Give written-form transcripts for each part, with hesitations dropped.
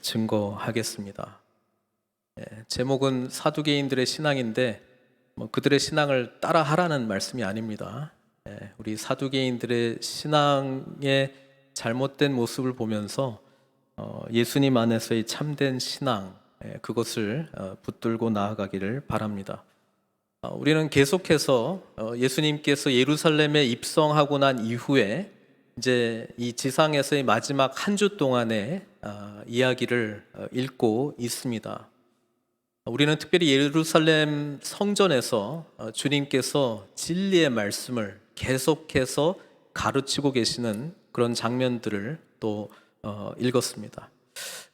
증거하겠습니다. 제목은 사두개인들의 신앙인데 그들의 신앙을 따라하라는 말씀이 아닙니다. 우리 사두개인들의 신앙의 잘못된 모습을 보면서 예수님 안에서의 참된 신앙, 그것을 붙들고 나아가기를 바랍니다. 우리는 계속해서 예수님께서 예루살렘에 입성하고 난 이후에 이제 이 지상에서의 마지막 한 주 동안의 이야기를 읽고 있습니다. 우리는 특별히 예루살렘 성전에서 주님께서 진리의 말씀을 계속해서 가르치고 계시는 그런 장면들을 또 읽었습니다.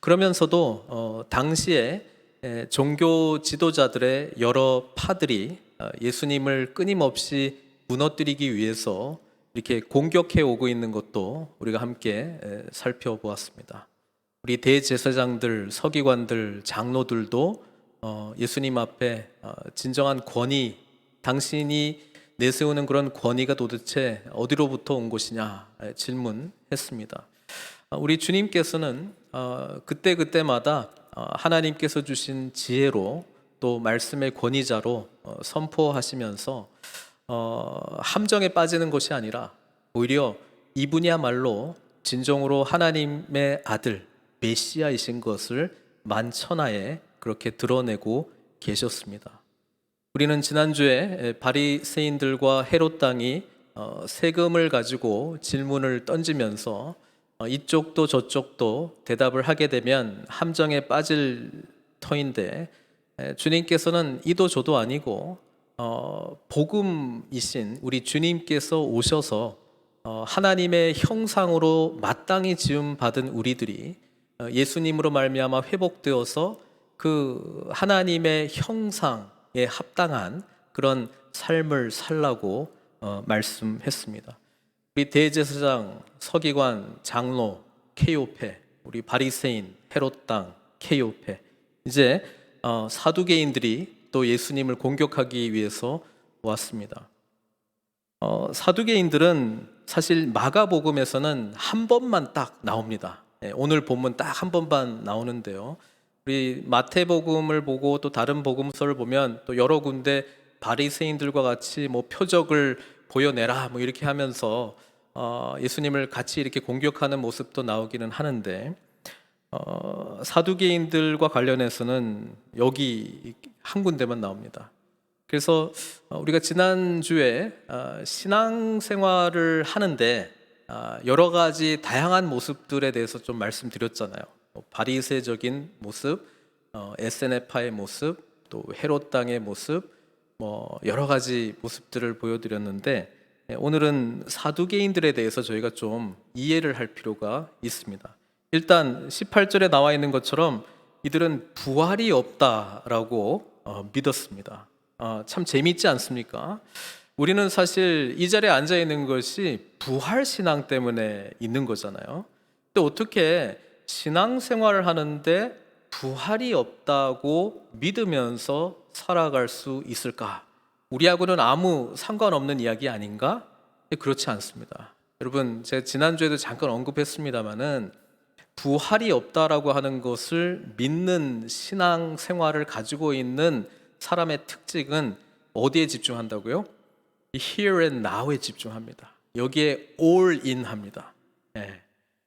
그러면서도 당시에 종교 지도자들의 여러 파들이 예수님을 끊임없이 무너뜨리기 위해서 이렇게 공격해 오고 있는 것도 우리가 함께 살펴보았습니다. 우리 대제사장들, 서기관들, 장로들도 예수님 앞에 진정한 권위, 당신이 내세우는 그런 권위가 도대체 어디로부터 온 것이냐 질문했습니다. 우리 주님께서는 그때그때마다 하나님께서 주신 지혜로 또 말씀의 권위자로 선포하시면서 함정에 빠지는 것이 아니라 오히려 이분이야말로 진정으로 하나님의 아들 메시아이신 것을 만천하에 그렇게 드러내고 계셨습니다. 우리는 지난주에 바리새인들과 헤롯 당이 세금을 가지고 질문을 던지면서 이쪽도 저쪽도 대답을 하게 되면 함정에 빠질 터인데, 주님께서는 이도 저도 아니고 복음이신 우리 주님께서 오셔서 하나님의 형상으로 마땅히 지음 받은 우리들이 예수님으로 말미암아 회복되어서 그 하나님의 형상에 합당한 그런 삶을 살라고 말씀했습니다. 우리 대제사장, 서기관, 장로, 케이오페, 우리 바리새인, 헤롯 당, 케이오페, 이제 사두개인들이 또 예수님을 공격하기 위해서 왔습니다. 사두개인들은 사실 마가복음에서는 한 번만 딱 나옵니다. 오늘 본문 딱 한 번만 나오는데요. 우리 마태복음을 보고 또 다른 복음서를 보면 또 여러 군데 바리새인들과 같이 뭐 표적을 보여내라 뭐 이렇게 하면서 예수님을 같이 이렇게 공격하는 모습도 나오기는 하는데, 사두개인들과 관련해서는 여기 한 군데만 나옵니다. 그래서 우리가 지난주에 신앙생활을 하는데 여러 가지 다양한 모습들에 대해서 좀 말씀드렸잖아요. 바리새적인 모습, 에세네파의 모습, 또 헤롯 당의 모습, 여러 가지 모습들을 보여드렸는데, 오늘은 사두개인들에 대해서 저희가 좀 이해를 할 필요가 있습니다. 일단 18절에 나와 있는 것처럼 이들은 부활이 없다라고 믿었습니다. 참 재미있지 않습니까? 우리는 사실 이 자리에 앉아 있는 것이 부활 신앙 때문에 있는 거잖아요. 근데 어떻게 신앙생활을 하는데 부활이 없다고 믿으면서 살아갈 수 있을까? 우리하고는 아무 상관없는 이야기 아닌가? 그렇지 않습니다. 여러분, 제가 지난주에도 잠깐 언급했습니다마는 부활이 없다라고 하는 것을 믿는 신앙생활을 가지고 있는 사람의 특징은 어디에 집중한다고요? Here and now에 집중합니다. 여기에 all in 합니다.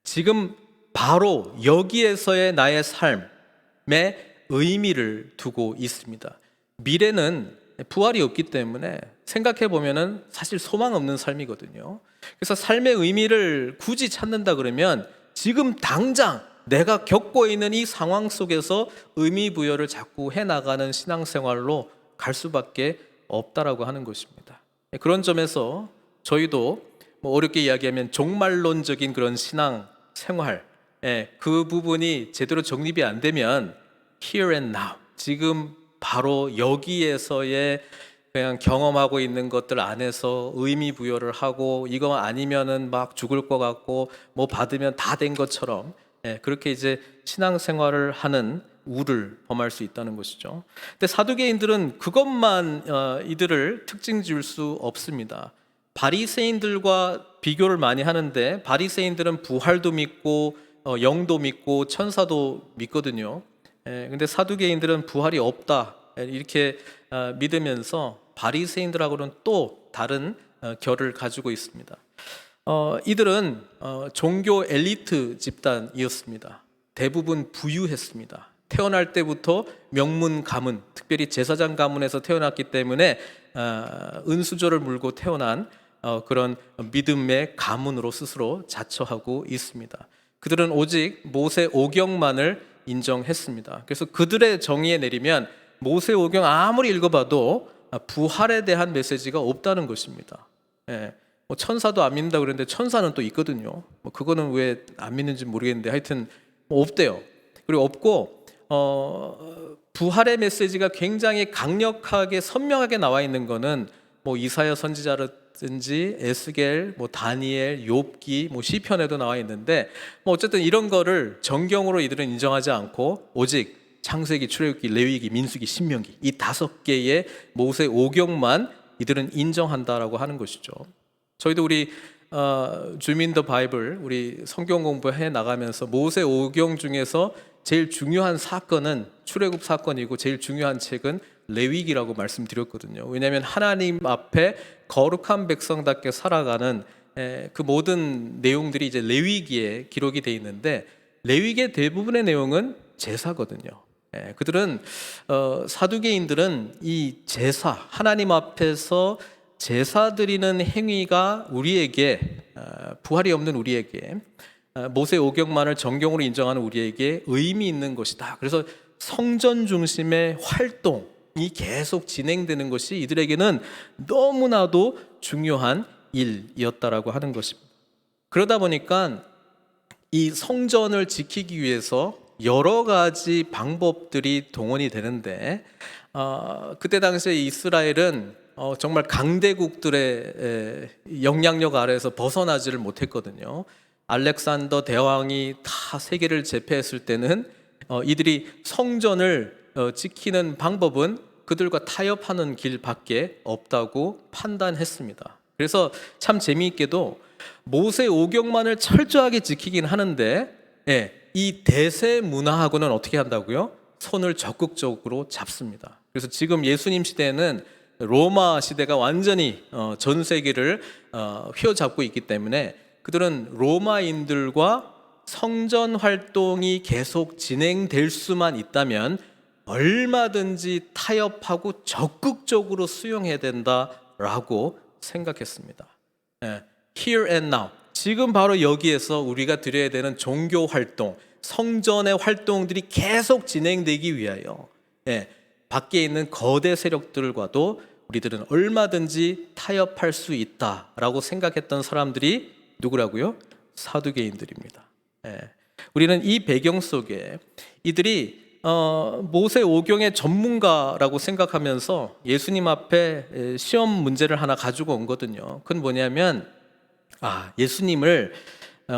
지금 바로 여기에서의 나의 삶에 의미를 두고 있습니다. 미래는 부활이 없기 때문에 생각해 보면은 사실 소망 없는 삶이거든요. 그래서 삶의 의미를 굳이 찾는다 그러면 지금 당장 내가 겪고 있는 이 상황 속에서 의미 부여를 자꾸 해나가는 신앙생활로 갈 수밖에 없다라고 하는 것입니다. 그런 점에서 저희도 어렵게 이야기하면 종말론적인 그런 신앙생활, 그 부분이 제대로 정립이 안 되면 here and now, 지금 바로 여기에서의 그냥 경험하고 있는 것들 안에서 의미 부여를 하고, 이거 아니면은 막 죽을 것 같고 뭐 받으면 다 된 것처럼 그렇게 이제 신앙생활을 하는 우를 범할 수 있다는 것이죠. 근데 사두개인들은 그것만 이들을 특징 지을 수 없습니다. 바리새인들과 비교를 많이 하는데, 바리새인들은 부활도 믿고 영도 믿고 천사도 믿거든요. 근데 사두개인들은 부활이 없다 이렇게 믿으면서 바리새인들하고는 또 다른 결을 가지고 있습니다. 이들은 종교 엘리트 집단이었습니다. 대부분 부유했습니다. 태어날 때부터 명문 가문, 특별히 제사장 가문에서 태어났기 때문에 은수저를 물고 태어난 그런 믿음의 가문으로 스스로 자처하고 있습니다. 그들은 오직 모세 오경만을 인정했습니다. 그래서 그들의 정의에 내리면 모세 오경 아무리 읽어봐도 부활에 대한 메시지가 없다는 것입니다. 뭐 천사도 안 믿는다 그랬는데 천사는 또 있거든요. 뭐 그거는 왜 안 믿는지 모르겠는데 하여튼 뭐 없대요. 그리고 없고 부활의 메시지가 굉장히 강력하게 선명하게 나와 있는 거는 뭐 이사야 선지자라든지 에스겔, 뭐 다니엘, 욥기, 뭐 시편에도 나와 있는데 뭐 어쨌든 이런 거를 정경으로 이들은 인정하지 않고 오직 창세기, 출애굽기, 레위기, 민수기, 신명기 이 5개의 모세 오경만 이들은 인정한다라고 하는 것이죠. 저희도 우리 주민 더 바이블 우리 성경 공부해 나가면서 모세 오경 중에서 제일 중요한 사건은 출애굽 사건이고 제일 중요한 책은 레위기라고 말씀드렸거든요. 왜냐하면 하나님 앞에 거룩한 백성답게 살아가는 그 모든 내용들이 이제 레위기에 기록이 돼 있는데 레위기의 대부분의 내용은 제사거든요. 그들은 사두개인들은 이 제사 하나님 앞에서 제사 드리는 행위가 우리에게 부활이 없는 우리에게 모세 오경만을 정경으로 인정하는 우리에게 의미 있는 것이다. 그래서 성전 중심의 활동이 계속 진행되는 것이 이들에게는 너무나도 중요한 일이었다라고 하는 것입니다. 그러다 보니까 이 성전을 지키기 위해서 여러 가지 방법들이 동원이 되는데 그때 당시에 이스라엘은 정말 강대국들의 영향력 아래에서 벗어나지를 못했거든요. 알렉산더 대왕이 다 세계를 제패했을 때는 이들이 성전을 지키는 방법은 그들과 타협하는 길밖에 없다고 판단했습니다. 그래서 참 재미있게도 모세 오경만을 철저하게 지키긴 하는데 이 대세 문화하고는 어떻게 한다고요? 손을 적극적으로 잡습니다. 그래서 지금 예수님 시대에는 로마 시대가 완전히 전 세계를 휘어잡고 있기 때문에 그들은 로마인들과 성전 활동이 계속 진행될 수만 있다면 얼마든지 타협하고 적극적으로 수용해야 된다라고 생각했습니다. Here and now. 지금 바로 여기에서 우리가 드려야 되는 종교 활동, 성전의 활동들이 계속 진행되기 위하여 밖에 있는 거대 세력들과도 우리들은 얼마든지 타협할 수 있다라고 생각했던 사람들이 누구라고요? 사두개인들입니다. 우리는 이 배경 속에 이들이 모세 오경의 전문가라고 생각하면서 예수님 앞에 시험 문제를 하나 가지고 온 거거든요. 그건 뭐냐면 예수님을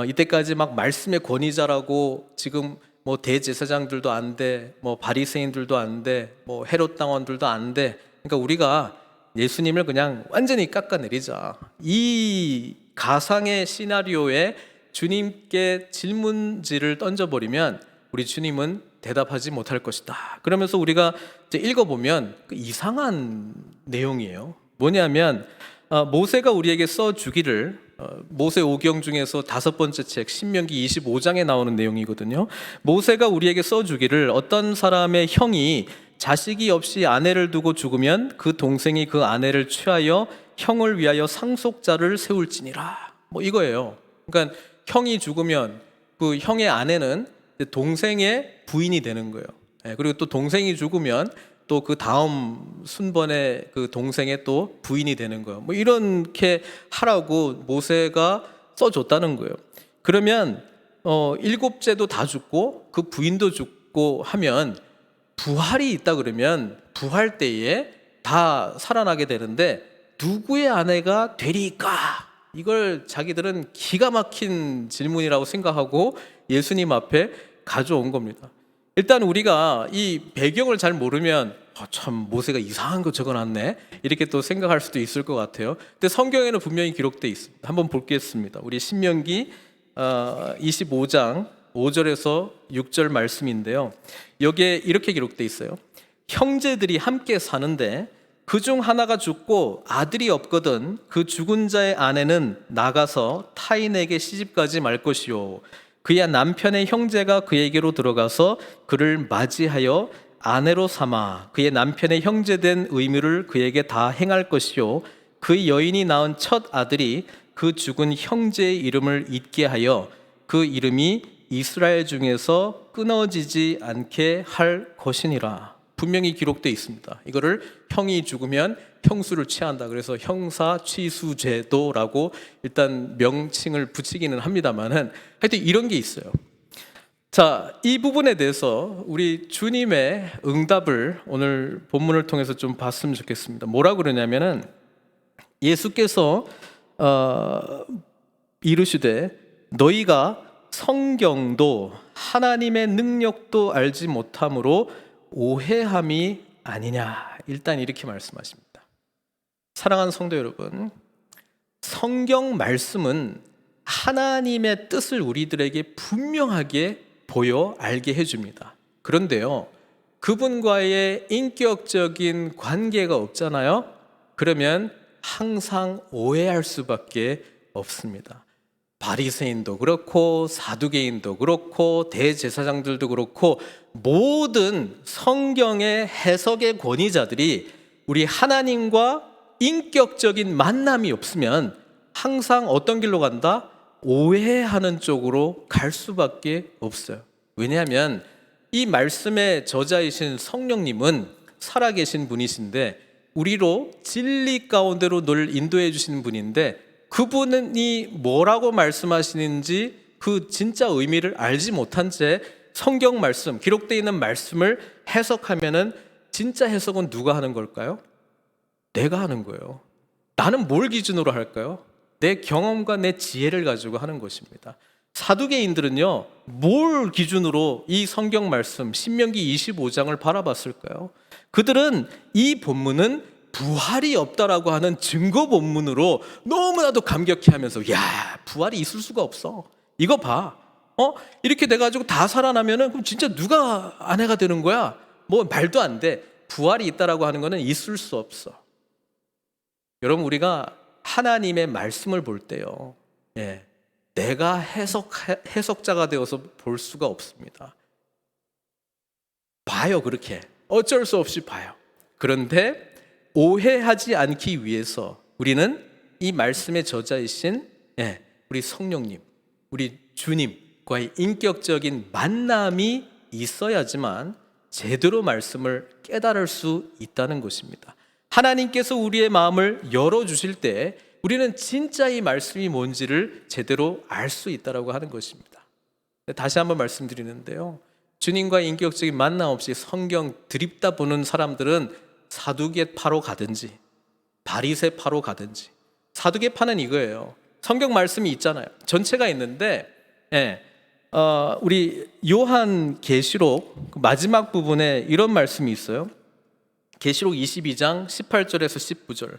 이때까지 막 말씀의 권위자라고 지금 뭐 대제사장들도 안 돼, 뭐 바리새인들도 안 돼, 뭐 헤롯 당원들도 안 돼. 그러니까 우리가 예수님을 그냥 완전히 깎아내리자. 이 가상의 시나리오에 주님께 질문지를 던져버리면 우리 주님은 대답하지 못할 것이다. 그러면서 우리가 이제 읽어보면 이상한 내용이에요. 뭐냐면 모세가 우리에게 써주기를 모세 오경 중에서 5번째 책 신명기 25장에 나오는 내용이거든요. 모세가 우리에게 써주기를 어떤 사람의 형이 자식이 없이 아내를 두고 죽으면 그 동생이 그 아내를 취하여 형을 위하여 상속자를 세울지니라. 뭐 이거예요. 그러니까 형이 죽으면 그 형의 아내는 동생의 부인이 되는 거예요. 그리고 또 동생이 죽으면 또 그 다음 순번에 그 동생의 또 부인이 되는 거예요. 뭐 이렇게 하라고 모세가 써줬다는 거예요. 그러면 7째도 다 죽고 그 부인도 죽고 하면 부활이 있다 그러면 부활 때에 다 살아나게 되는데 누구의 아내가 되리까? 이걸 자기들은 기가 막힌 질문이라고 생각하고 예수님 앞에 가져온 겁니다. 일단 우리가 이 배경을 잘 모르면 참 모세가 이상한 거 적어놨네 이렇게 또 생각할 수도 있을 것 같아요. 근데 성경에는 분명히 기록되어 있습니다. 한번 보겠습니다. 우리 신명기 25장 5절에서 6절 말씀인데요. 여기에 이렇게 기록되어 있어요. 형제들이 함께 사는데 그중 하나가 죽고 아들이 없거든 그 죽은 자의 아내는 나가서 타인에게 시집가지 말 것이요 그야 남편의 형제가 그에게로 들어가서 그를 맞이하여 아내로 삼아 그의 남편의 형제된 의무를 그에게 다 행할 것이요 그 여인이 낳은 첫 아들이 그 죽은 형제의 이름을 잊게 하여 그 이름이 이스라엘 중에서 끊어지지 않게 할 것이니라. 분명히 기록되어 있습니다. 이거를 형이 죽으면 형수를 취한다. 그래서 형사 취수제도라고 일단 명칭을 붙이기는 합니다만은 하여튼 이런 게 있어요. 자, 이 부분에 대해서 우리 주님의 응답을 오늘 본문을 통해서 좀 봤으면 좋겠습니다. 뭐라고 그러냐면은 예수께서 이르시되 너희가 성경도 하나님의 능력도 알지 못함으로 오해함이 아니냐. 일단 이렇게 말씀하십니다. 사랑하는 성도 여러분, 성경 말씀은 하나님의 뜻을 우리들에게 분명하게 보여 알게 해줍니다. 그런데요, 그분과의 인격적인 관계가 없잖아요. 그러면 항상 오해할 수밖에 없습니다. 바리새인도 그렇고 사두개인도 그렇고 대제사장들도 그렇고 모든 성경의 해석의 권위자들이 우리 하나님과 인격적인 만남이 없으면 항상 어떤 길로 간다? 오해하는 쪽으로 갈 수밖에 없어요. 왜냐하면 이 말씀의 저자이신 성령님은 살아계신 분이신데 우리로 진리 가운데로 늘 인도해 주시는 분인데 그분이 뭐라고 말씀하시는지 그 진짜 의미를 알지 못한 채 성경 말씀, 기록되어 있는 말씀을 해석하면은 진짜 해석은 누가 하는 걸까요? 내가 하는 거예요. 나는 뭘 기준으로 할까요? 내 경험과 내 지혜를 가지고 하는 것입니다. 사두개인들은요, 뭘 기준으로 이 성경 말씀 신명기 25장을 바라봤을까요? 그들은 이 본문은 부활이 없다라고 하는 증거 본문으로 너무나도 감격해하면서 야, 부활이 있을 수가 없어. 이거 봐. 이렇게 돼가지고 다 살아나면은 그럼 진짜 누가 아내가 되는 거야? 뭐 말도 안 돼. 부활이 있다라고 하는 거는 있을 수 없어. 여러분, 우리가 하나님의 말씀을 볼 때요, 내가 해석자가 되어서 볼 수가 없습니다. 봐요, 그렇게. 어쩔 수 없이 봐요. 그런데 오해하지 않기 위해서 우리는 이 말씀의 저자이신 우리 성령님, 우리 주님과의 인격적인 만남이 있어야지만 제대로 말씀을 깨달을 수 있다는 것입니다. 하나님께서 우리의 마음을 열어주실 때 우리는 진짜 이 말씀이 뭔지를 제대로 알 수 있다고 하는 것입니다. 다시 한번 말씀드리는데요, 주님과의 인격적인 만남 없이 성경 드립다 보는 사람들은 사두개파로 가든지 바리새파로 가든지. 사두개파는 이거예요. 성경 말씀이 있잖아요. 전체가 있는데 우리 요한 계시록 마지막 부분에 이런 말씀이 있어요. 계시록 22장 18절에서 19절.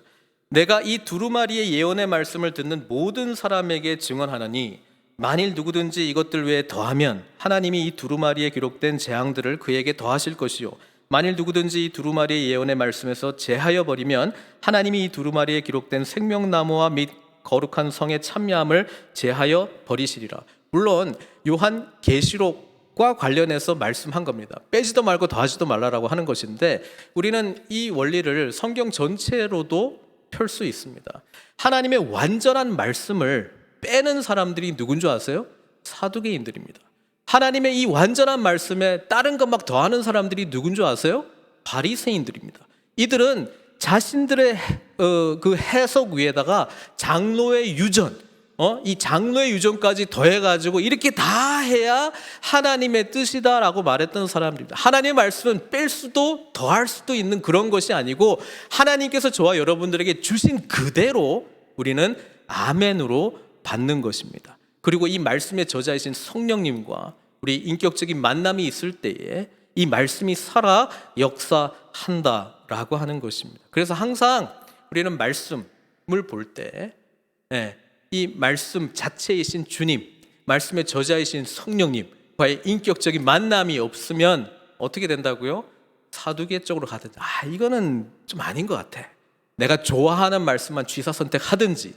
내가 이 두루마리의 예언의 말씀을 듣는 모든 사람에게 증언하노니 만일 누구든지 이것들 외에 더하면 하나님이 이 두루마리에 기록된 재앙들을 그에게 더하실 것이요 만일 누구든지 이 두루마리의 예언의 말씀에서 제하여 버리면 하나님이 이 두루마리에 기록된 생명나무와 및 거룩한 성의 참여함을 제하여 버리시리라. 물론 요한 계시록과 관련해서 말씀한 겁니다. 빼지도 말고 더하지도 말라라고 하는 것인데 우리는 이 원리를 성경 전체로도 펼 수 있습니다. 하나님의 완전한 말씀을 빼는 사람들이 누군 줄 아세요? 사두개인들입니다. 하나님의 이 완전한 말씀에 다른 것 막 더하는 사람들이 누군 줄 아세요? 바리새인들입니다. 이들은 자신들의 그 해석 위에다가 장로의 유전, 이 장로의 유전까지 더해가지고 이렇게 다 해야 하나님의 뜻이다라고 말했던 사람들입니다. 하나님의 말씀은 뺄 수도 더할 수도 있는 그런 것이 아니고 하나님께서 저와 여러분들에게 주신 그대로 우리는 아멘으로 받는 것입니다. 그리고 이 말씀의 저자이신 성령님과 우리 인격적인 만남이 있을 때에 이 말씀이 살아 역사한다라고 하는 것입니다. 그래서 항상 우리는 말씀을 볼 때 이 말씀 자체이신 주님, 말씀의 저자이신 성령님, 주님과의 인격적인 만남이 없으면 어떻게 된다고요? 사두개 쪽으로 가든지, 이거는 좀 아닌 것 같아. 내가 좋아하는 말씀만 취사 선택하든지,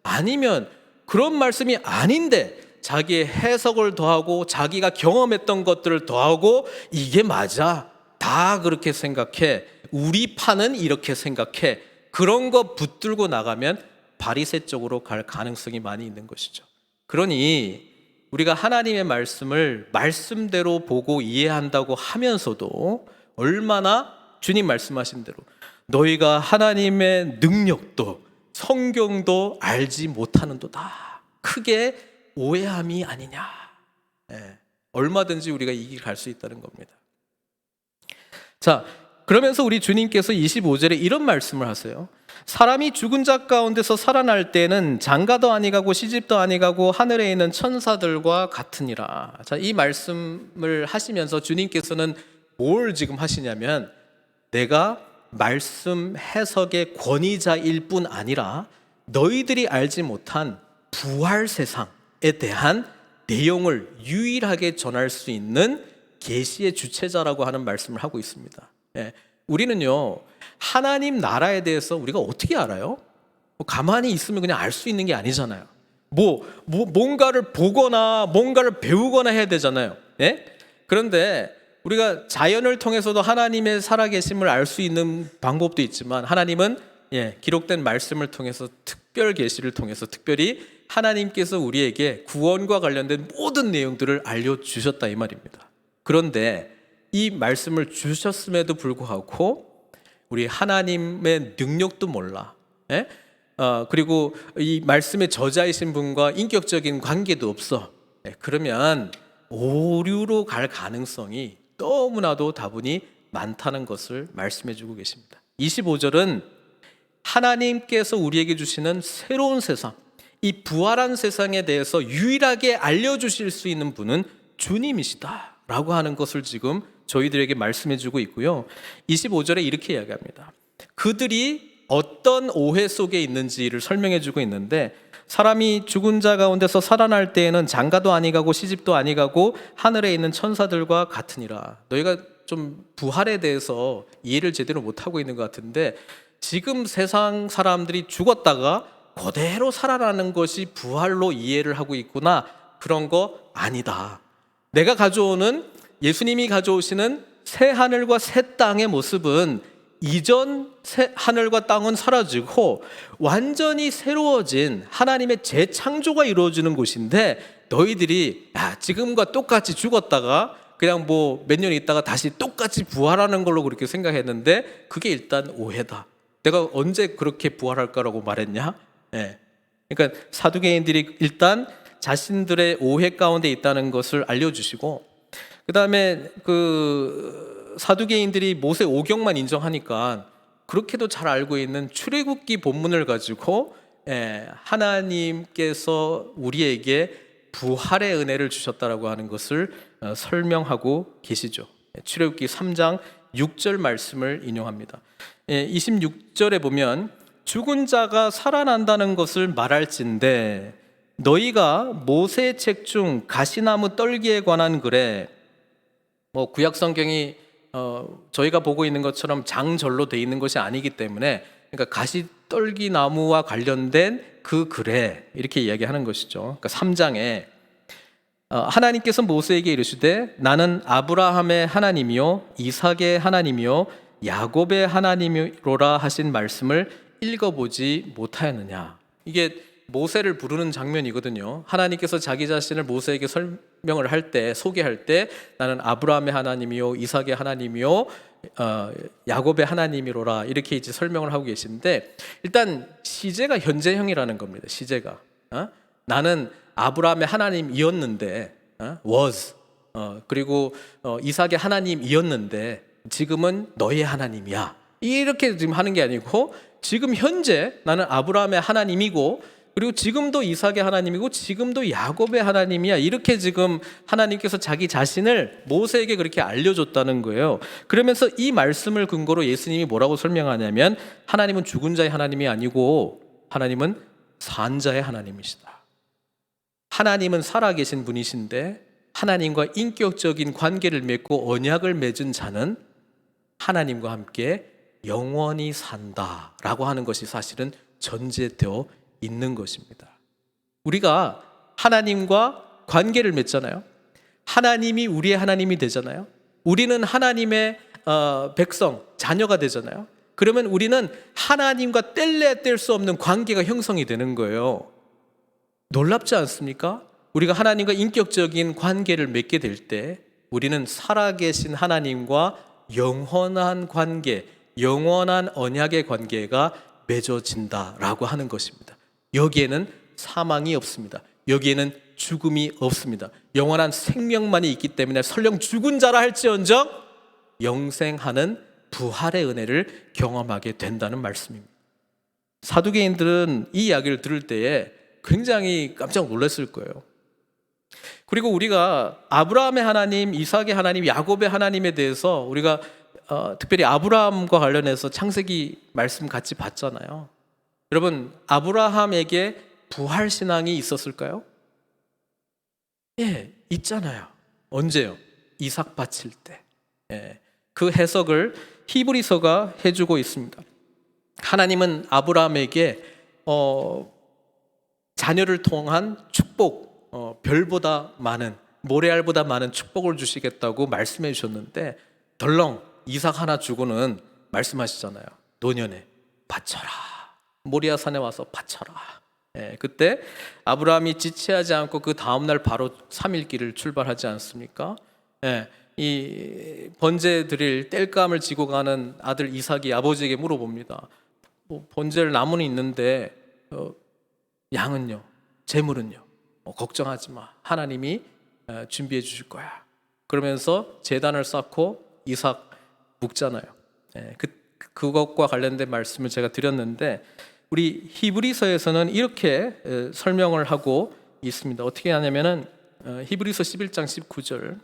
아니면 그런 말씀이 아닌데 자기의 해석을 더하고 자기가 경험했던 것들을 더하고 이게 맞아, 다 그렇게 생각해, 우리 파는 이렇게 생각해, 그런 거 붙들고 나가면 바리새 쪽으로 갈 가능성이 많이 있는 것이죠. 그러니 우리가 하나님의 말씀을 말씀대로 보고 이해한다고 하면서도 얼마나 주님 말씀하신 대로 너희가 하나님의 능력도 성경도 알지 못하는도다, 크게 오해함이 아니냐. 얼마든지 우리가 이 길 갈 수 있다는 겁니다. 자, 그러면서 우리 주님께서 25절에 이런 말씀을 하세요. 사람이 죽은 자 가운데서 살아날 때는 장가도 아니가고 시집도 아니가고 하늘에 있는 천사들과 같으니라. 자, 이 말씀을 하시면서 주님께서는 뭘 지금 하시냐면, 내가 말씀 해석의 권위자일 뿐 아니라 너희들이 알지 못한 부활 세상에 대한 내용을 유일하게 전할 수 있는 계시의 주체자라고 하는 말씀을 하고 있습니다. 우리는요, 하나님 나라에 대해서 우리가 어떻게 알아요? 가만히 있으면 그냥 알 수 있는 게 아니잖아요. 뭔가를 보거나 뭔가를 배우거나 해야 되잖아요. 그런데 우리가 자연을 통해서도 하나님의 살아계심을 알 수 있는 방법도 있지만, 하나님은 기록된 말씀을 통해서, 특별 계시를 통해서 특별히 하나님께서 우리에게 구원과 관련된 모든 내용들을 알려주셨다, 이 말입니다. 그런데 이 말씀을 주셨음에도 불구하고 우리 하나님의 능력도 몰라, 그리고 이 말씀의 저자이신 분과 인격적인 관계도 없어. 그러면 오류로 갈 가능성이 너무나도 다분히 많다는 것을 말씀해주고 계십니다. 25절은 하나님께서 우리에게 주시는 새로운 세상, 이 부활한 세상에 대해서 유일하게 알려주실 수 있는 분은 주님이시다 라고 하는 것을 지금 저희들에게 말씀해주고 있고요. 25절에 이렇게 이야기합니다. 그들이 어떤 오해 속에 있는지를 설명해주고 있는데, 사람이 죽은 자 가운데서 살아날 때에는 장가도 아니가고 시집도 아니가고 하늘에 있는 천사들과 같으니라. 너희가 좀 부활에 대해서 이해를 제대로 못하고 있는 것 같은데, 지금 세상 사람들이 죽었다가 그대로 살아나는 것이 부활로 이해를 하고 있구나. 그런 거 아니다. 내가 가져오는, 예수님이 가져오시는 새 하늘과 새 땅의 모습은 이전 새 하늘과 땅은 사라지고 완전히 새로워진 하나님의 재창조가 이루어지는 곳인데, 너희들이 지금과 똑같이 죽었다가 그냥 몇 년 있다가 다시 똑같이 부활하는 걸로 그렇게 생각했는데, 그게 일단 오해다. 내가 언제 그렇게 부활할까라고 말했냐? 그러니까 사두개인들이 일단 자신들의 오해 가운데 있다는 것을 알려주시고, 그 다음에 사두개인들이 모세 오경만 인정하니까 그렇게도 잘 알고 있는 출애굽기 본문을 가지고 하나님께서 우리에게 부활의 은혜를 주셨다라고 하는 것을 설명하고 계시죠. 출애굽기 3장 6절 말씀을 인용합니다. 26절에 보면 죽은 자가 살아난다는 것을 말할진대 너희가 모세의 책 중 가시나무 떨기에 관한 글에, 구약 성경이 저희가 보고 있는 것처럼 장절로 돼 있는 것이 아니기 때문에, 그러니까 가시 떨기 나무와 관련된 그 글에 이렇게 이야기하는 것이죠. 그러니까 3장에 하나님께서 모세에게 이르시되 나는 아브라함의 하나님이요 이삭의 하나님이요 야곱의 하나님이로라 하신 말씀을 읽어보지 못하였느냐. 이게 모세를 부르는 장면이거든요. 하나님께서 자기 자신을 모세에게 설명을 할 때, 소개할 때 나는 아브라함의 하나님이요 이삭의 하나님이요 야곱의 하나님이로라, 이렇게 이제 설명을 하고 계신데, 일단 시제가 현재형이라는 겁니다. 시제가 나는 아브라함의 하나님이었는데 was, 그리고 이삭의 하나님이었는데 지금은 너의 하나님이야, 이렇게 지금 하는 게 아니고, 지금 현재 나는 아브라함의 하나님이고, 그리고 지금도 이삭의 하나님이고 지금도 야곱의 하나님이야, 이렇게 지금 하나님께서 자기 자신을 모세에게 그렇게 알려줬다는 거예요. 그러면서 이 말씀을 근거로 예수님이 뭐라고 설명하냐면, 하나님은 죽은 자의 하나님이 아니고 하나님은 산 자의 하나님이시다. 하나님은 살아계신 분이신데 하나님과 인격적인 관계를 맺고 언약을 맺은 자는 하나님과 함께 영원히 산다라고 하는 것이 사실은 전제되어 있는 것입니다. 우리가 하나님과 관계를 맺잖아요. 하나님이 우리의 하나님이 되잖아요. 우리는 하나님의 백성, 자녀가 되잖아요. 그러면 우리는 하나님과 뗄래야 뗄 수 없는 관계가 형성이 되는 거예요. 놀랍지 않습니까? 우리가 하나님과 인격적인 관계를 맺게 될 때 우리는 살아계신 하나님과 영원한 관계, 영원한 언약의 관계가 맺어진다라고 하는 것입니다. 여기에는 사망이 없습니다. 여기에는 죽음이 없습니다. 영원한 생명만이 있기 때문에 설령 죽은 자라 할지언정 영생하는 부활의 은혜를 경험하게 된다는 말씀입니다. 사두개인들은 이 이야기를 들을 때에 굉장히 깜짝 놀랐을 거예요. 그리고 우리가 아브라함의 하나님, 이삭의 하나님, 야곱의 하나님에 대해서 우리가 특별히 아브라함과 관련해서 창세기 말씀 같이 봤잖아요. 여러분, 아브라함에게 부활신앙이 있었을까요? 예, 있잖아요. 언제요? 이삭 바칠 때. 예, 그 해석을 히브리서가 해주고 있습니다. 하나님은 아브라함에게 자녀를 통한 축복, 별보다 많은, 모래알보다 많은 축복을 주시겠다고 말씀해 주셨는데 덜렁 이삭 하나 주고는 말씀하시잖아요. 노년에 바쳐라. 모리아 산에 와서 바쳐라. 예, 그때 아브라함이 지체하지 않고 그 다음날 바로 3일 길을 출발하지 않습니까? 예, 이 번제 드릴 땔감을 지고 가는 아들 이삭이 아버지에게 물어봅니다. 번제를 나무는 있는데 양은요? 재물은요? 걱정하지 마. 하나님이 준비해 주실 거야. 그러면서 제단을 쌓고 이삭 묵잖아요. 그것과 관련된 말씀을 제가 드렸는데 우리 히브리서에서는 이렇게 설명을 하고 있습니다. 어떻게 하냐면은 히브리서 11장 19절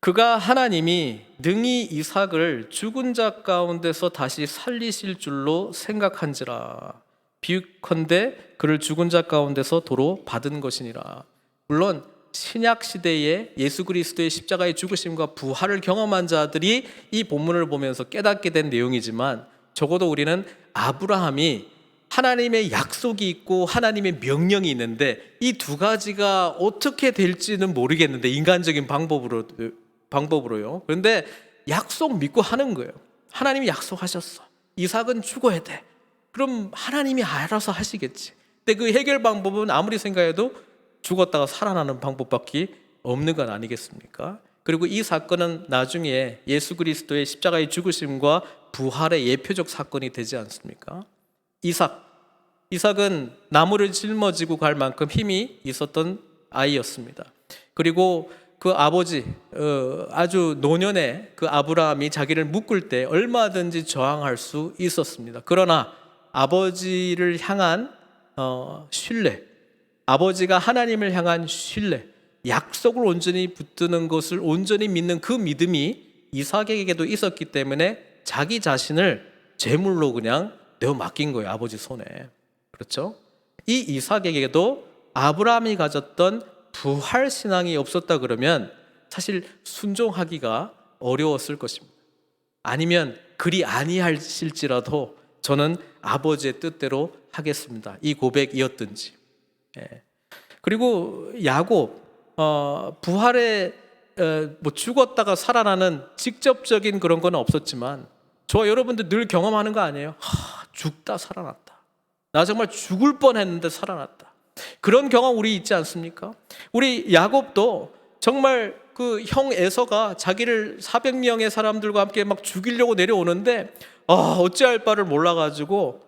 그가 하나님이 능히 이삭을 죽은 자 가운데서 다시 살리실 줄로 생각한지라 비유컨대 그를 죽은 자 가운데서 도로 받은 것이니라. 물론 신약 시대에 예수 그리스도의 십자가의 죽으심과 부활을 경험한 자들이 이 본문을 보면서 깨닫게 된 내용이지만 적어도 우리는 아브라함이 하나님의 약속이 있고 하나님의 명령이 있는데 이 두 가지가 어떻게 될지는 모르겠는데 인간적인 방법으로요. 그런데 약속 믿고 하는 거예요. 하나님이 약속하셨어. 이삭은 죽어야 돼. 그럼 하나님이 알아서 하시겠지. 근데 그 해결 방법은 아무리 생각해도 죽었다가 살아나는 방법밖에 없는 건 아니겠습니까? 그리고 이 사건은 나중에 예수 그리스도의 십자가의 죽으심과 부활의 예표적 사건이 되지 않습니까? 이삭은 나무를 짊어지고 갈 만큼 힘이 있었던 아이였습니다. 그리고 그 아버지 아주 노년에 그 아브라함이 자기를 묶을 때 얼마든지 저항할 수 있었습니다. 그러나 아버지를 향한 신뢰, 아버지가 하나님을 향한 신뢰, 약속을 온전히 붙드는 것을 온전히 믿는 그 믿음이 이삭에게도 있었기 때문에 자기 자신을 제물로 그냥 내어 맡긴 거예요. 아버지 손에. 그렇죠? 이 이삭에게도 아브라함이 가졌던 부활 신앙이 없었다 그러면 사실 순종하기가 어려웠을 것입니다. 아니면 그리 아니하실지라도 저는 아버지의 뜻대로 하겠습니다. 이 고백이었든지. 그리고 야곱 부활에 죽었다가 살아나는 직접적인 그런 건 없었지만 저와 여러분들 늘 경험하는 거 아니에요? 죽다 살아났다. 나 정말 죽을 뻔했는데 살아났다. 그런 경험 우리 있지 않습니까? 우리 야곱도 정말 그 형 에서가 자기를 400명의 사람들과 함께 막 죽이려고 내려오는데 어찌할 바를 몰라가지고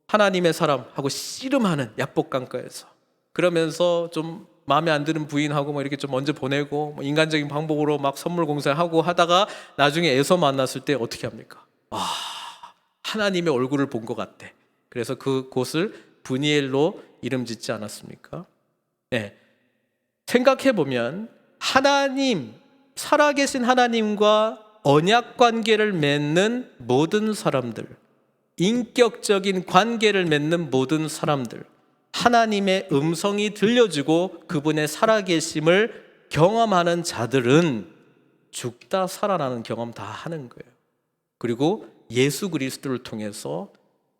하나님의 사람하고 씨름하는 야복강가에서 그러면서 좀 마음에 안 드는 부인하고 뭐 이렇게 좀 먼저 보내고 뭐 인간적인 방법으로 막 선물 공세하고 하다가 나중에 에서 만났을 때 어떻게 합니까? 하나님의 얼굴을 본 것 같대. 그래서 그곳을 브니엘로 이름 짓지 않았습니까? 네. 생각해 보면 하나님, 살아계신 하나님과 언약 관계를 맺는 모든 사람들, 인격적인 관계를 맺는 모든 사람들, 하나님의 음성이 들려지고 그분의 살아계심을 경험하는 자들은 죽다 살아나는 경험 다 하는 거예요. 그리고 예수 그리스도를 통해서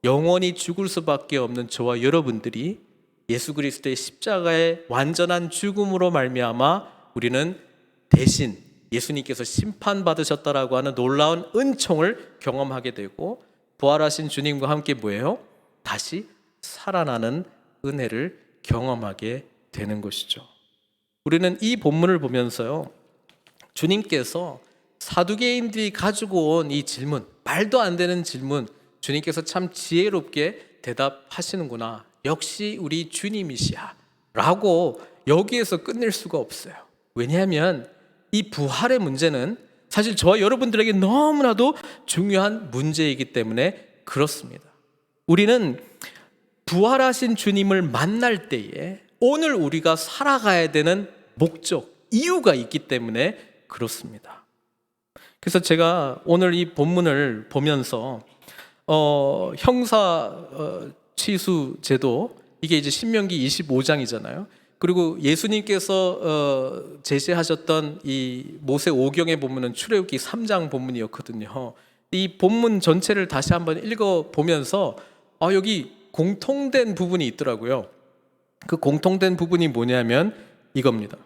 영원히 죽을 수밖에 없는 저와 여러분들이 예수 그리스도의 십자가의 완전한 죽음으로 말미암아 우리는 대신 예수님께서 심판받으셨다라고 하는 놀라운 은총을 경험하게 되고, 부활하신 주님과 함께 뭐예요? 다시 살아나는 은혜를 경험하게 되는 것이죠. 우리는 이 본문을 보면서요, 주님께서 사두개인들이 가지고 온 이 질문, 말도 안 되는 질문, 주님께서 참 지혜롭게 대답하시는구나, 역시 우리 주님이시야 라고 여기에서 끝낼 수가 없어요. 왜냐하면 이 부활의 문제는 사실 저와 여러분들에게 너무나도 중요한 문제이기 때문에 그렇습니다. 우리는 부활하신 주님을 만날 때에 오늘 우리가 살아가야 되는 목적, 이유가 있기 때문에 그렇습니다. 그래서 제가 오늘 이 본문을 보면서 형사 취수 제도, 이게 이제 신명기 25장이잖아요. 그리고 예수님께서 제시하셨던 이 모세 오경의 본문은 출애굽기 3장 본문이었거든요. 이 본문 전체를 다시 한번 읽어보면서 여기 공통된 부분이 있더라고요. 그 공통된 부분이 뭐냐면 이겁니다.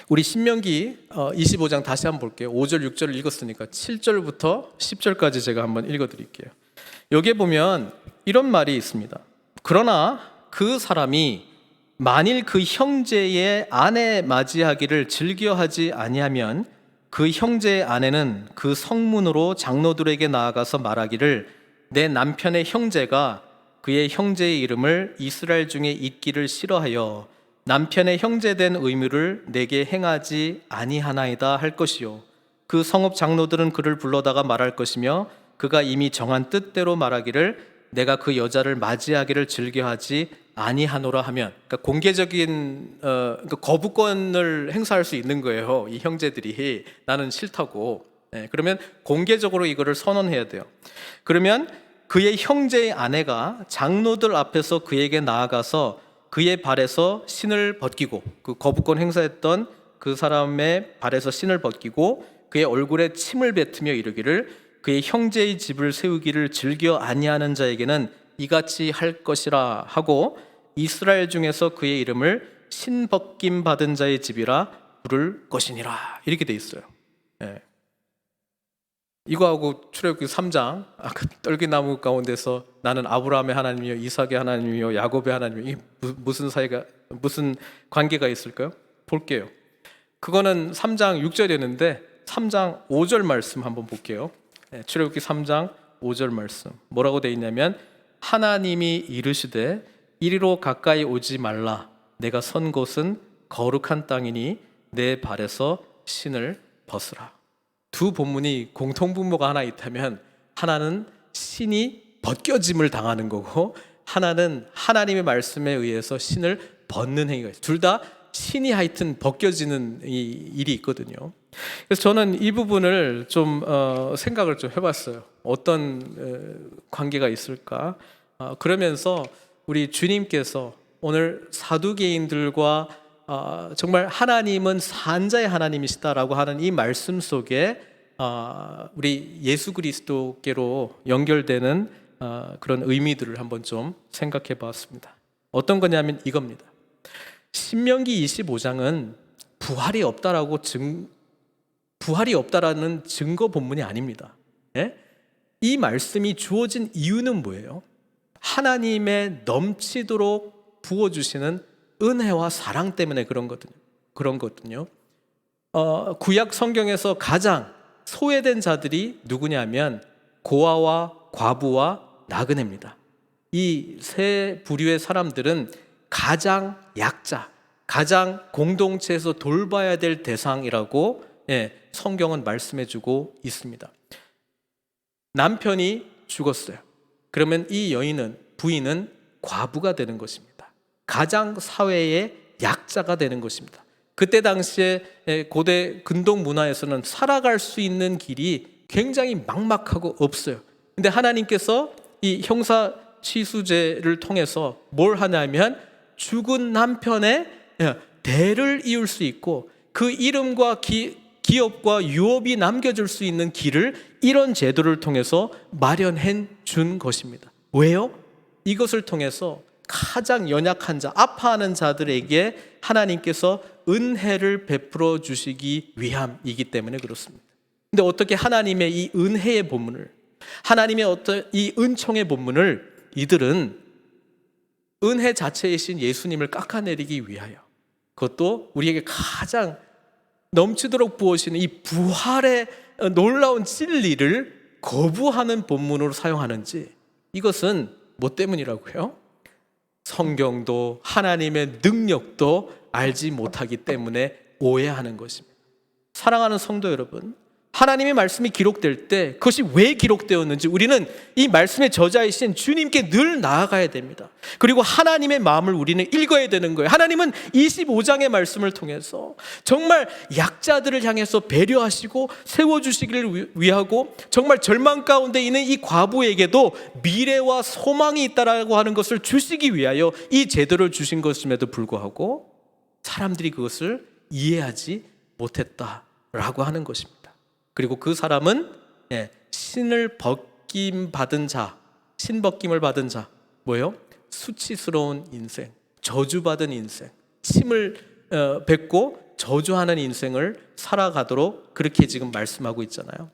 우리 신명기 25장 다시 한번 볼게요. 5절 6절을 읽었으니까 7절부터 10절까지 제가 한번 읽어드릴게요. 여기에 보면 이런 말이 있습니다. 그러나 그 사람이 만일 그 형제의 아내 맞이하기를 즐겨하지 아니하면 그 형제의 아내는 그 성문으로 장로들에게 나아가서 말하기를 내 남편의 형제가 그의 형제의 이름을 이스라엘 중에 잊기를 싫어하여 남편의 형제된 의무를 내게 행하지 아니하나이다 할 것이요, 그 성읍 장로들은 그를 불러다가 말할 것이며 그가 이미 정한 뜻대로 말하기를 내가 그 여자를 맞이하기를 즐겨하지 아니하노라 하면, 그러니까 공개적인 그러니까 거부권을 행사할 수 있는 거예요. 이 형제들이 나는 싫다고. 그러면 공개적으로 이거를 선언해야 돼요. 그러면 그의 형제의 아내가 장로들 앞에서 그에게 나아가서 그의 발에서 신을 벗기고, 그 거부권 행사했던 그 사람의 발에서 신을 벗기고 그의 얼굴에 침을 뱉으며 이르기를 그의 형제의 집을 세우기를 즐겨 아니하는 자에게는 이같이 할 것이라 하고 이스라엘 중에서 그의 이름을 신벗김 받은 자의 집이라 부를 것이니라, 이렇게 돼 있어요. 이거하고 출애굽기 3장 아까 떨기나무 가운데서 나는 아브라함의 하나님이요 이삭의 하나님이요 야곱의 하나님이요, 이게 무슨 관계가 있을까요? 볼게요. 그거는 3장 6절이었는데 3장 5절 말씀 한번 볼게요. 출애굽기 3장 5절 말씀 뭐라고 돼 있냐면, 하나님이 이르시되 이리로 가까이 오지 말라, 내가 선 곳은 거룩한 땅이니 내 발에서 신을 벗으라. 두 본문이 공통분모가 하나 있다면 하나는 신이 벗겨짐을 당하는 거고 하나는 하나님의 말씀에 의해서 신을 벗는 행위가 있어요. 둘 다 신이 하여튼 벗겨지는 일이 있거든요. 그래서 저는 이 부분을 좀 생각을 좀 해봤어요. 어떤 관계가 있을까? 그러면서 우리 주님께서 오늘 사두개인들과 정말 하나님은 산자의 하나님이시다라고 하는 이 말씀 속에 우리 예수 그리스도께로 연결되는 그런 의미들을 한번 좀 생각해 봤습니다. 어떤 거냐면 이겁니다. 신명기 25장은 부활이 없다라는 증거 본문이 아닙니다. 이 말씀이 주어진 이유는 뭐예요? 하나님의 넘치도록 부어주시는 은혜와 사랑 때문에 그런 거거든요. 구약 성경에서 가장 소외된 자들이 누구냐면 고아와 과부와 나그네입니다. 이 세 부류의 사람들은 가장 약자, 가장 공동체에서 돌봐야 될 대상이라고 성경은 말씀해주고 있습니다. 남편이 죽었어요. 그러면 이 부인은 과부가 되는 것입니다. 가장 사회의 약자가 되는 것입니다. 그때 당시에 고대 근동 문화에서는 살아갈 수 있는 길이 굉장히 막막하고 없어요. 근데 하나님께서 이 형사 취수제를 통해서 뭘 하냐면 죽은 남편의 대를 이을 수 있고 그 이름과 기업과 유업이 남겨질 수 있는 길을 이런 제도를 통해서 마련해 준 것입니다. 왜요? 이것을 통해서 가장 연약한 자, 아파하는 자들에게 하나님께서 은혜를 베풀어 주시기 위함이기 때문에 그렇습니다. 근데 어떻게 하나님의 이 은혜의 본문을, 하나님의 어떤 이 은총의 본문을 이들은 은혜 자체이신 예수님을 깎아내리기 위하여, 그것도 우리에게 가장 넘치도록 부어지는 이 부활의 놀라운 진리를 거부하는 본문으로 사용하는지, 이것은 뭐 때문이라고요? 성경도 하나님의 능력도 알지 못하기 때문에 오해하는 것입니다. 사랑하는 성도 여러분, 하나님의 말씀이 기록될 때 그것이 왜 기록되었는지 우리는 이 말씀의 저자이신 주님께 늘 나아가야 됩니다. 그리고 하나님의 마음을 우리는 읽어야 되는 거예요. 하나님은 25장의 말씀을 통해서 정말 약자들을 향해서 배려하시고 세워주시기를 위하고 정말 절망 가운데 있는 이 과부에게도 미래와 소망이 있다라고 하는 것을 주시기 위하여 이 제도를 주신 것임에도 불구하고 사람들이 그것을 이해하지 못했다라고 하는 것입니다. 그리고 그 사람은 신을 벗김 받은 자, 신벗김을 받은 자, 뭐예요? 수치스러운 인생, 저주받은 인생, 침을 뱉고 저주하는 인생을 살아가도록 그렇게 지금 말씀하고 있잖아요.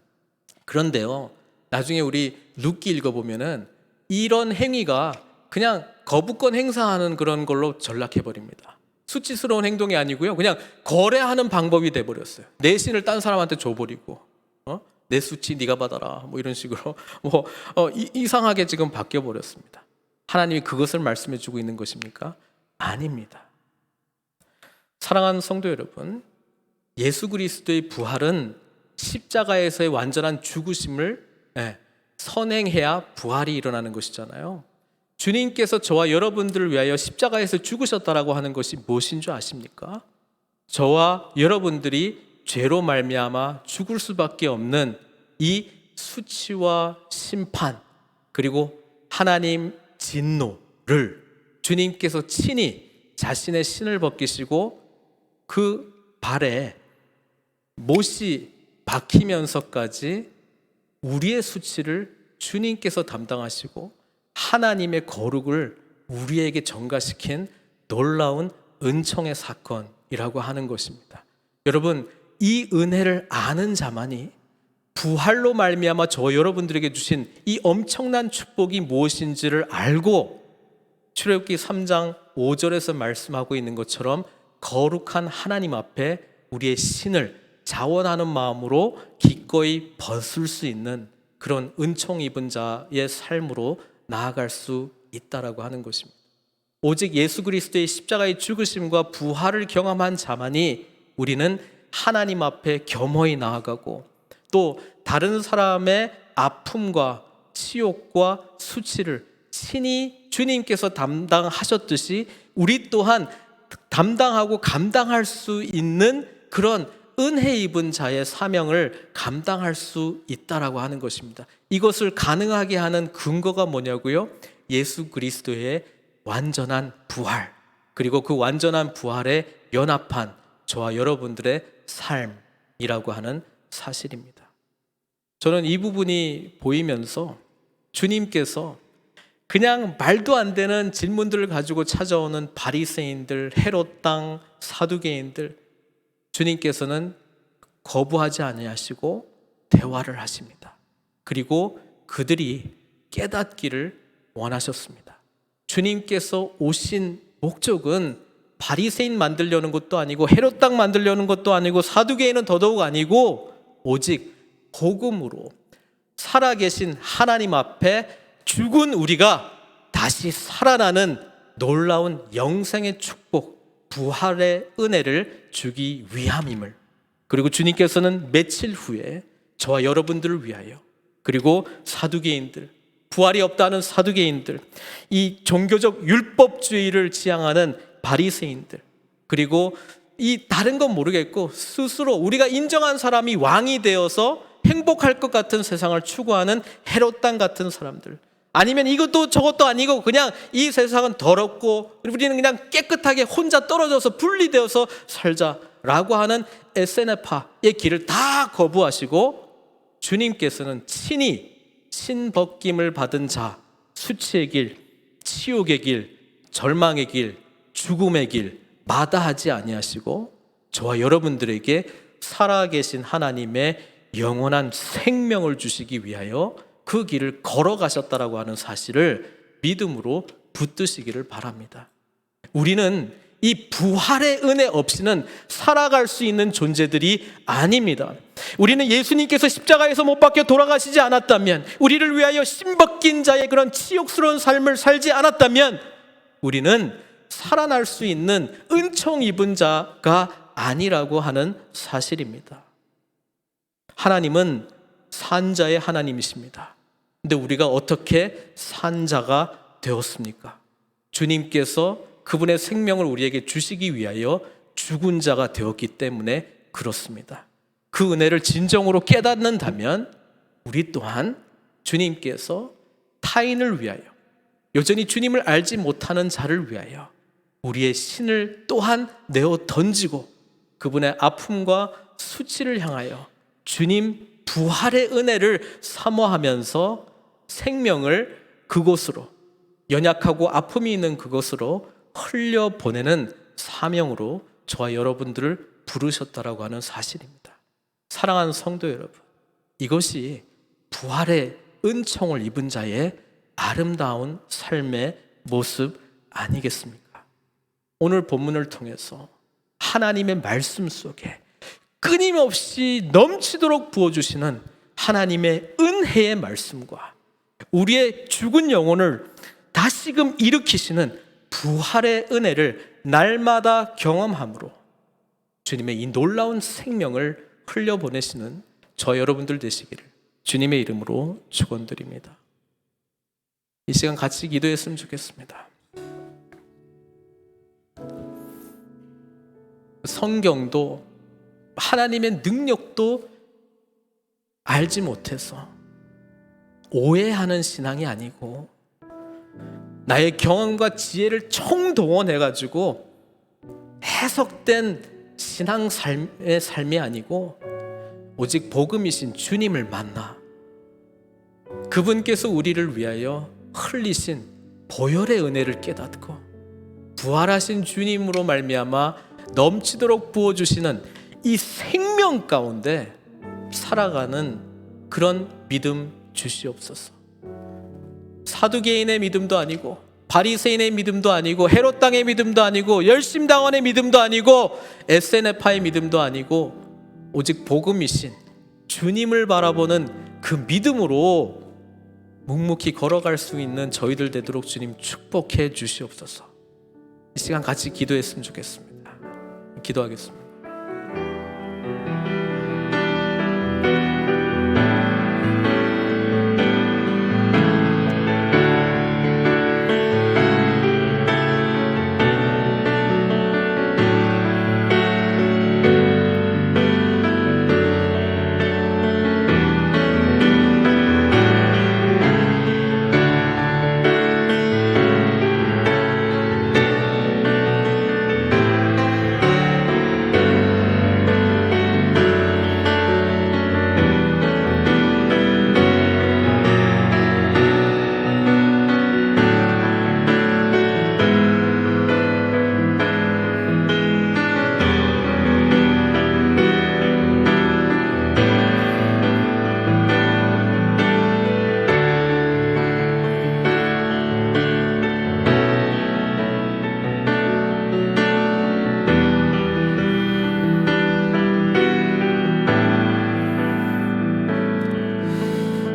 그런데요, 나중에 우리 룻기 읽어보면은 이런 행위가 그냥 거부권 행사하는 그런 걸로 전락해버립니다. 수치스러운 행동이 아니고요, 그냥 거래하는 방법이 돼버렸어요. 내 신을 딴 사람한테 줘버리고, 내 수치 네가 받아라, 뭐 이런 식으로 이상하게 지금 바뀌어 버렸습니다. 하나님이 그것을 말씀해 주고 있는 것입니까? 아닙니다. 사랑하는 성도 여러분, 예수 그리스도의 부활은 십자가에서의 완전한 죽으심을 선행해야 부활이 일어나는 것이잖아요. 주님께서 저와 여러분들을 위하여 십자가에서 죽으셨다라고 하는 것이 무엇인 줄 아십니까? 저와 여러분들이 죄로 말미암아 죽을 수밖에 없는 이 수치와 심판, 그리고 하나님 진노를 주님께서 친히 자신의 신을 벗기시고 그 발에 못이 박히면서까지 우리의 수치를 주님께서 담당하시고 하나님의 거룩을 우리에게 전가시킨 놀라운 은총의 사건이라고 하는 것입니다. 여러분, 이 은혜를 아는 자만이 부활로 말미암아 저 여러분들에게 주신 이 엄청난 축복이 무엇인지를 알고 출애굽기 3장 5절에서 말씀하고 있는 것처럼 거룩한 하나님 앞에 우리의 신을 자원하는 마음으로 기꺼이 벗을 수 있는 그런 은총 입은 자의 삶으로 나아갈 수 있다라고 하는 것입니다. 오직 예수 그리스도의 십자가의 죽으심과 부활을 경험한 자만이 우리는 하나님 앞에 겸허히 나아가고 또 다른 사람의 아픔과 치욕과 수치를 친히 주님께서 담당하셨듯이 우리 또한 담당하고 감당할 수 있는 그런 은혜 입은 자의 사명을 감당할 수 있다라고 하는 것입니다. 이것을 가능하게 하는 근거가 뭐냐고요? 예수 그리스도의 완전한 부활, 그리고 그 완전한 부활에 연합한 저와 여러분들의 삶이라고 하는 사실입니다. 저는 이 부분이 보이면서 주님께서 그냥 말도 안 되는 질문들을 가지고 찾아오는 바리새인들, 헤롯 당, 사두개인들, 주님께서는 거부하지 아니하시고 대화를 하십니다. 그리고 그들이 깨닫기를 원하셨습니다. 주님께서 오신 목적은 바리새인 만들려는 것도 아니고 헤롯 당 만들려는 것도 아니고 사두개인은 더더욱 아니고 오직 복음으로 살아계신 하나님 앞에 죽은 우리가 다시 살아나는 놀라운 영생의 축복, 부활의 은혜를 주기 위함임을, 그리고 주님께서는 며칠 후에 저와 여러분들을 위하여, 그리고 사두개인들, 부활이 없다는 사두개인들, 이 종교적 율법주의를 지향하는 바리새인들, 그리고 이 다른 건 모르겠고 스스로 우리가 인정한 사람이 왕이 되어서 행복할 것 같은 세상을 추구하는 헤롯 당 같은 사람들, 아니면 이것도 저것도 아니고 그냥 이 세상은 더럽고 우리는 그냥 깨끗하게 혼자 떨어져서 분리되어서 살자라고 하는 에세네파의 길을 다 거부하시고 주님께서는 친히 신벗김을 받은 자, 수치의 길, 치욕의 길, 절망의 길, 죽음의 길 마다하지 아니하시고 저와 여러분들에게 살아계신 하나님의 영원한 생명을 주시기 위하여 그 길을 걸어가셨다라고 하는 사실을 믿음으로 붙드시기를 바랍니다. 우리는 이 부활의 은혜 없이는 살아갈 수 있는 존재들이 아닙니다. 우리는 예수님께서 십자가에서 못 박혀 돌아가시지 않았다면, 우리를 위하여 신벗긴 자의 그런 치욕스러운 삶을 살지 않았다면 우리는 살아날 수 있는 은총 입은 자가 아니라고 하는 사실입니다. 하나님은 산자의 하나님이십니다. 근데 우리가 어떻게 산자가 되었습니까? 주님께서 그분의 생명을 우리에게 주시기 위하여 죽은 자가 되었기 때문에 그렇습니다. 그 은혜를 진정으로 깨닫는다면 우리 또한 주님께서 타인을 위하여, 여전히 주님을 알지 못하는 자를 위하여 우리의 신을 또한 내어 던지고 그분의 아픔과 수치를 향하여 주님 부활의 은혜를 사모하면서 생명을 그곳으로, 연약하고 아픔이 있는 그곳으로 흘려보내는 사명으로 저와 여러분들을 부르셨다라고 하는 사실입니다. 사랑하는 성도 여러분, 이것이 부활의 은총을 입은 자의 아름다운 삶의 모습 아니겠습니까? 오늘 본문을 통해서 하나님의 말씀 속에 끊임없이 넘치도록 부어주시는 하나님의 은혜의 말씀과 우리의 죽은 영혼을 다시금 일으키시는 부활의 은혜를 날마다 경험함으로 주님의 이 놀라운 생명을 흘려보내시는 저 여러분들 되시기를 주님의 이름으로 축원드립니다. 이 시간 같이 기도했으면 좋겠습니다. 성경도 하나님의 능력도 알지 못해서 오해하는 신앙이 아니고 나의 경험과 지혜를 총동원해가지고 해석된 신앙 삶의 삶이 아니고 오직 복음이신 주님을 만나 그분께서 우리를 위하여 흘리신 보혈의 은혜를 깨닫고 부활하신 주님으로 말미암아 넘치도록 부어주시는 이 생명 가운데 살아가는 그런 믿음 주시옵소서. 사두개인의 믿음도 아니고 바리새인의 믿음도 아니고 헤롯 땅의 믿음도 아니고 열심당원의 믿음도 아니고 에세네파의 믿음도 아니고 오직 복음이신 주님을 바라보는 그 믿음으로 묵묵히 걸어갈 수 있는 저희들 되도록 주님 축복해 주시옵소서. 이 시간 같이 기도했으면 좋겠습니다. 기도하겠습니다.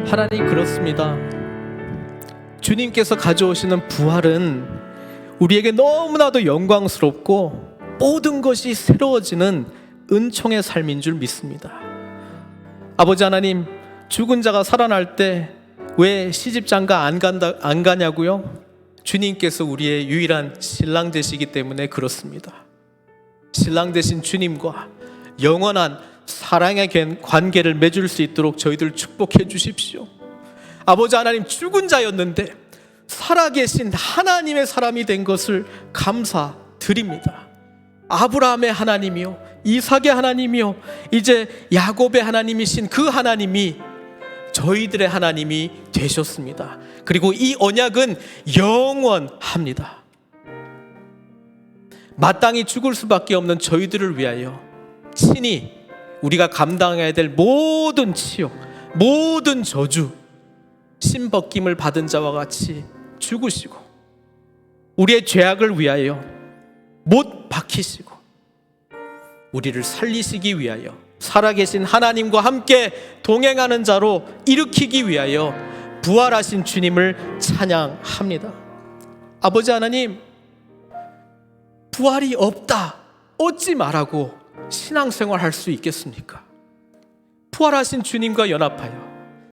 하나님, 그렇습니다. 주님께서 가져오시는 부활은 우리에게 너무나도 영광스럽고 모든 것이 새로워지는 은총의 삶인 줄 믿습니다. 아버지 하나님, 죽은 자가 살아날 때 왜 시집장가 안 가냐고요? 주님께서 우리의 유일한 신랑 되시기 때문에 그렇습니다. 신랑 되신 주님과 영원한 사랑의 관계를 맺을 수 있도록 저희들 축복해 주십시오. 아버지 하나님, 죽은 자였는데 살아계신 하나님의 사람이 된 것을 감사드립니다. 아브라함의 하나님이요, 이삭의 하나님이요, 이제 야곱의 하나님이신 그 하나님이 저희들의 하나님이 되셨습니다. 그리고 이 언약은 영원합니다. 마땅히 죽을 수밖에 없는 저희들을 위하여 친히 우리가 감당해야 될 모든 치욕, 모든 저주, 신벗김을 받은 자와 같이 죽으시고 우리의 죄악을 위하여 못 박히시고 우리를 살리시기 위하여 살아계신 하나님과 함께 동행하는 자로 일으키기 위하여 부활하신 주님을 찬양합니다. 아버지 하나님, 부활이 없다, 어찌 말하고 신앙생활 할 수 있겠습니까? 부활하신 주님과 연합하여